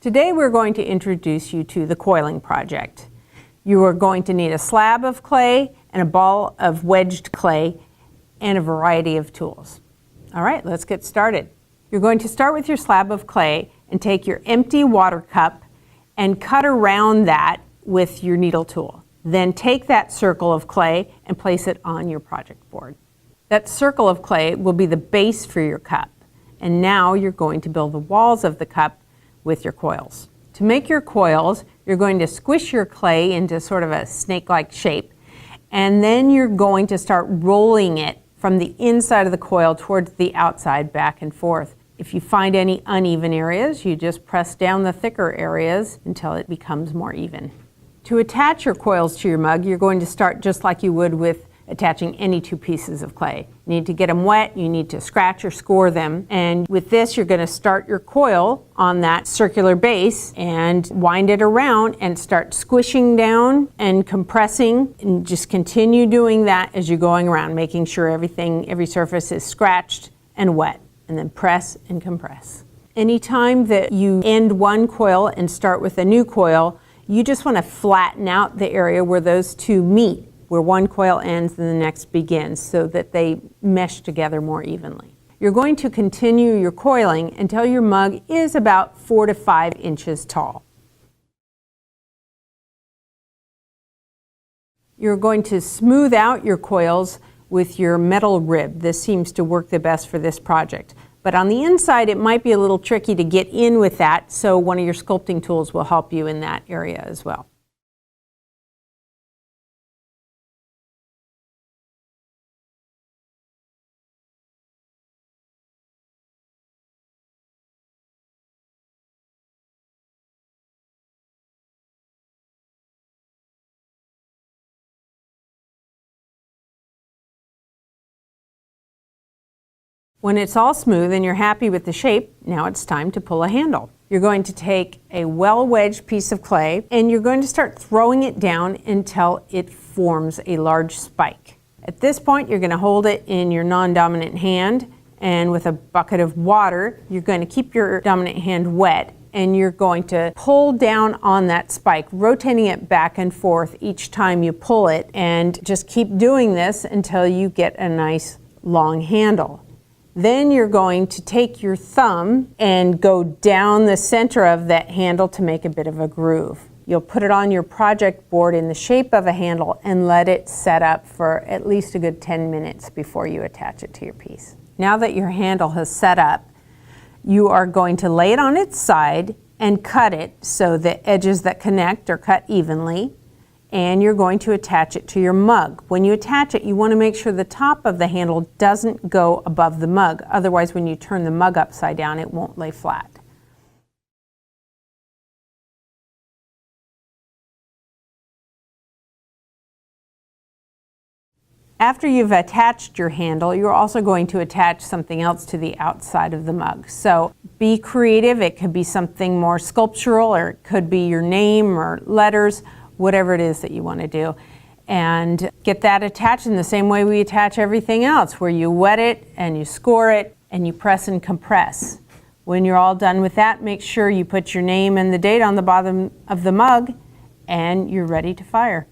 Today we're going to introduce you to the coiling project. You are going to need a slab of clay and a ball of wedged clay and a variety of tools. All right, let's get started. You're going to start with your slab of clay and take your empty water cup and cut around that with your needle tool. Then take that circle of clay and place it on your project board. That circle of clay will be the base for your cup. And now you're going to build the walls of the cup with your coils. To make your coils, you're going to squish your clay into sort of a snake-like shape, and then you're going to start rolling it from the inside of the coil towards the outside, back and forth. If you find any uneven areas, you just press down the thicker areas until it becomes more even. To attach your coils to your mug, you're going to start just like you would with attaching any two pieces of clay. You need to get them wet, you need to scratch or score them, and with this you're going to start your coil on that circular base and wind it around and start squishing down and compressing, and just continue doing that as you're going around, making sure every surface is scratched and wet, and then press and compress. Anytime that you end one coil and start with a new coil, you just want to flatten out the area where those two meet, where one coil ends and the next begins, so that they mesh together more evenly. You're going to continue your coiling until your mug is about 4 to 5 inches tall. You're going to smooth out your coils with your metal rib. This seems to work the best for this project. But on the inside, it might be a little tricky to get in with that, so one of your sculpting tools will help you in that area as well. When it's all smooth and you're happy with the shape, now it's time to pull a handle. You're going to take a well-wedged piece of clay and you're going to start throwing it down until it forms a large spike. At this point, you're going to hold it in your non-dominant hand, and with a bucket of water, you're going to keep your dominant hand wet, and you're going to pull down on that spike, rotating it back and forth each time you pull it, and just keep doing this until you get a nice long handle. Then you're going to take your thumb and go down the center of that handle to make a bit of a groove. You'll put it on your project board in the shape of a handle and let it set up for at least a good 10 minutes before you attach it to your piece. Now that your handle has set up, you are going to lay it on its side and cut it so the edges that connect are cut evenly, and you're going to attach it to your mug. When you attach it, you want to make sure the top of the handle doesn't go above the mug. Otherwise, when you turn the mug upside down, it won't lay flat. After you've attached your handle, you're also going to attach something else to the outside of the mug. So be creative. It could be something more sculptural, or it could be your name or letters, whatever it is that you want to do. And get that attached in the same way we attach everything else, where you wet it and you score it and you press and compress. When you're all done with that, make sure you put your name and the date on the bottom of the mug, and you're ready to fire.